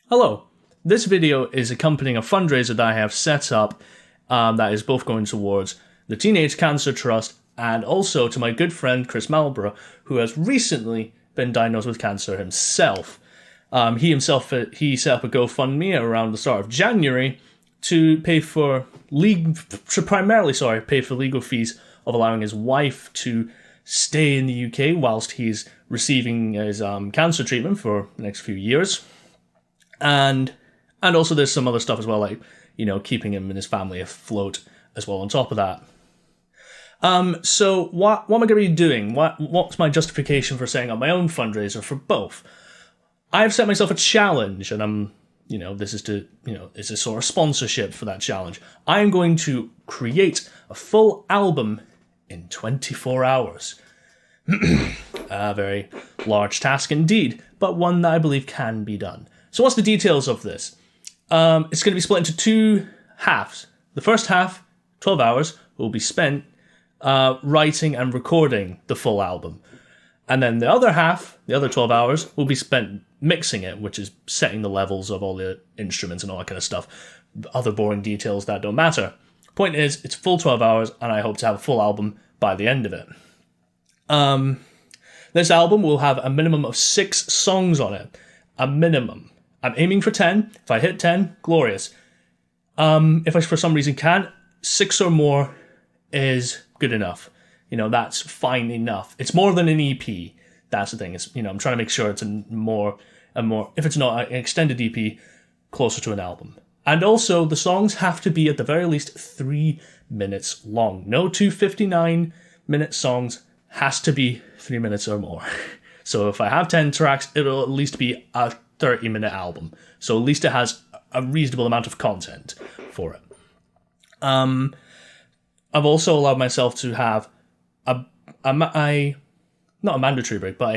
Hello, this video is accompanying a fundraiser that I have set up that is both going towards the Teenage Cancer Trust and also to my good friend Chris Marlborough, who has recently been diagnosed with cancer himself. He set up a GoFundMe around the start of January to pay for legal fees of allowing his wife to stay in the UK whilst he's receiving his cancer treatment for the next few years. And also there's some other stuff as well, like, keeping him and his family afloat as well on top of that. So what am I going to be doing? What's my justification for setting up my own fundraiser for both? I've set myself a challenge, and this is a sort of sponsorship for that challenge. I am going to create a full album in 24 hours. A very large task indeed, but one that I believe can be done. So what's the details of this? It's going to be split into two halves. The first half, 12 hours, will be spent writing and recording the full album. And then the other half, the other 12 hours, will be spent mixing it, which is setting the levels of all the instruments and all that kind of stuff. Other boring details that don't matter. Point is, it's full 12 hours, and I hope to have a full album by the end of it. This album will have a minimum of 6 songs on it. A minimum. I'm aiming for 10. If I hit 10, glorious. If I for some reason can't, 6 or more is good enough. That's fine enough. It's more than an EP. That's the thing. I'm trying to make sure it's a more, if it's not an extended EP, closer to an album. And also, the songs have to be at the very least 3 minutes long. No 259-minute songs. Has to be 3 minutes or more. So if I have 10 tracks, it'll at least be a 30-minute album. So at least it has a reasonable amount of content for it. I've also allowed myself to have not a mandatory break, but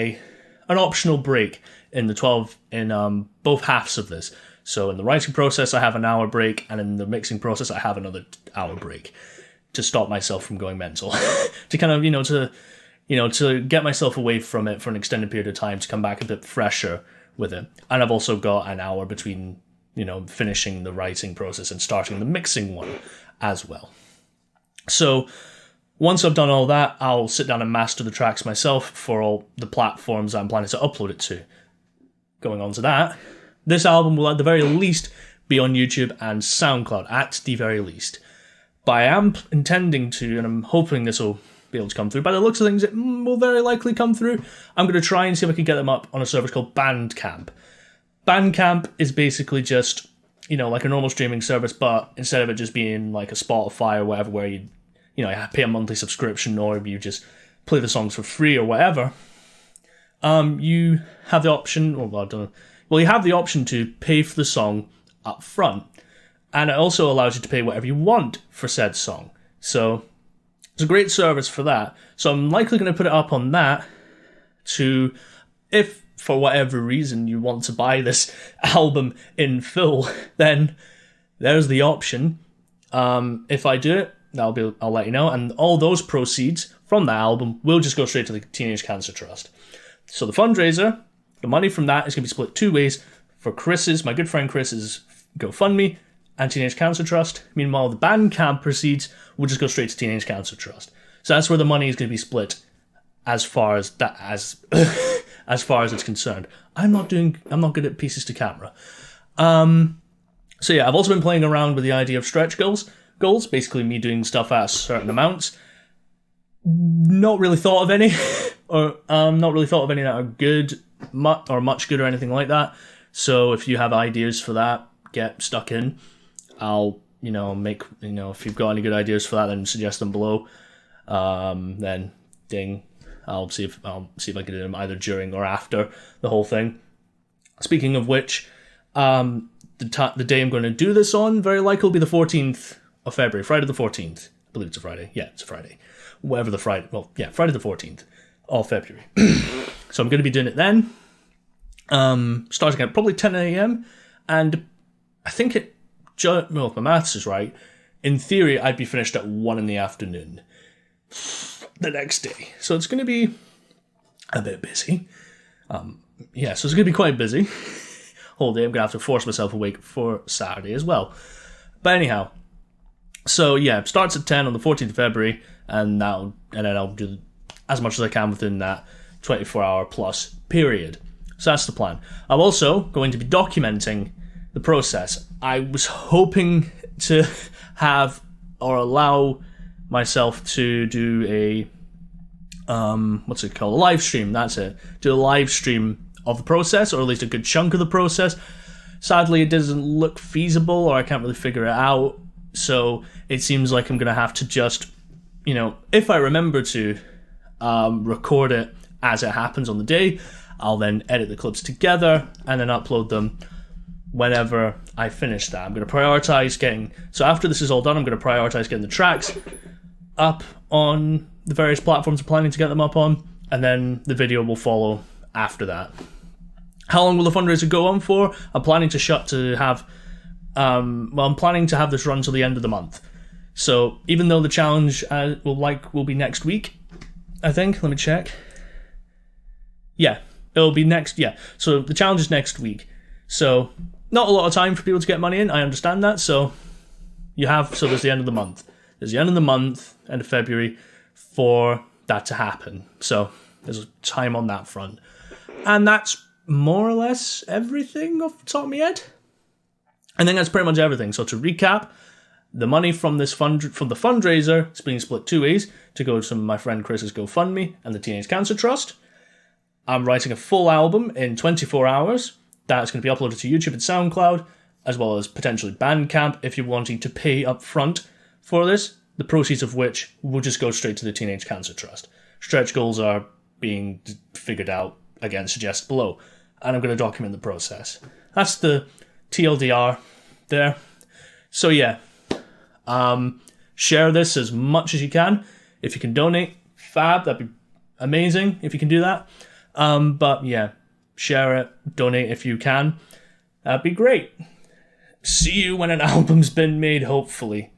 an optional break in both halves of this. So in the writing process, I have an hour break, and in the mixing process, I have another hour break to stop myself from going mental, to kind of to get myself away from it for an extended period of time, to come back a bit fresher with it. And I've also got an hour between finishing the writing process and starting the mixing one as well. So once I've done all that, I'll sit down and master the tracks myself for all the platforms I'm planning to upload it to. Going on to that, this album will at the very least be on YouTube and SoundCloud, at the very least. But I am intending to, and I'm hoping this will be able to come through. By the looks of things, it will very likely come through. I'm going to try and see if I can get them up on a service called Bandcamp. Bandcamp is basically just, like a normal streaming service, but instead of it just being like a Spotify or whatever, where you pay a monthly subscription or you just play the songs for free or whatever, you have the option, you have the option to pay for the song up front. And it also allows you to pay whatever you want for said song. So it's a great service for that. So I'm likely going to put it up on that to, if for whatever reason you want to buy this album in full, then there's the option. If I do it, I'll let you know. And all those proceeds from that album will just go straight to the Teenage Cancer Trust. So the fundraiser, the money from that is going to be split 2 ways. For my good friend Chris's GoFundMe and Teenage Cancer Trust. Meanwhile, the Bandcamp proceeds will just go straight to Teenage Cancer Trust. So that's where the money is going to be split as far as as far as it's concerned. I'm not good at pieces to camera. So yeah, I've also been playing around with the idea of stretch goals. Basically me doing stuff at certain amounts. Not really thought of any, or not really thought of any that are good, much good or anything like that. So if you have ideas for that, get stuck in. I'll, if you've got any good ideas for that, then suggest them below. Then ding. I'll see if I can do them either during or after the whole thing. Speaking of which, the day I'm going to do this on very likely will be the 14th of February, Friday the 14th. I believe it's a Friday. Yeah, it's a Friday. Whatever the Friday. Well, yeah, Friday the 14th of February. So I'm going to be doing it then. Starting at probably 10 a.m. And I think if my maths is right, in theory, I'd be finished at 1 in the afternoon the next day. So it's going to be a bit busy. So it's going to be quite busy. whole day. I'm going to have to force myself awake for Saturday as well. But anyhow, so yeah, it starts at 10 on the 14th of February, and then I'll do as much as I can within that 24-hour plus period. So that's the plan. I'm also going to be documenting the process. I was hoping to have or allow myself to do a what's it called? A live stream, that's it. Do a live stream of the process, or at least a good chunk of the process. Sadly, it doesn't look feasible, or I can't really figure it out. So it seems like I'm going to have to just, if I remember to record it as it happens on the day, I'll then edit the clips together and then upload them whenever I finish that. I'm going to prioritize so after this is all done, I'm going to prioritize getting the tracks up on the various platforms I'm planning to get them up on, and then the video will follow after that. How long will the fundraiser go on for? I'm planning I'm planning to have this run till the end of the month. So even though the challenge will be next week, I think. Let me check. Yeah, it'll be next. Yeah, so the challenge is next week. So not a lot of time for people to get money in. I understand that. So there's the end of the month. There's the end of the month, end of February, for that to happen. So there's time on that front, and that's more or less everything off the top of my head. I think that's pretty much everything. So to recap, the money from the fundraiser is being split two ways, to go to my friend Chris's GoFundMe and the Teenage Cancer Trust. I'm writing a full album in 24 hours. That's going to be uploaded to YouTube and SoundCloud, as well as potentially Bandcamp if you're wanting to pay up front for this, the proceeds of which will just go straight to the Teenage Cancer Trust. Stretch goals are being figured out, again, suggest below, and I'm going to document the process. That's the TLDR there. So yeah, share this as much as you can. If you can donate, fab, that'd be amazing if you can do that. But yeah, share it, donate if you can. That'd be great. See you when an album's been made, hopefully.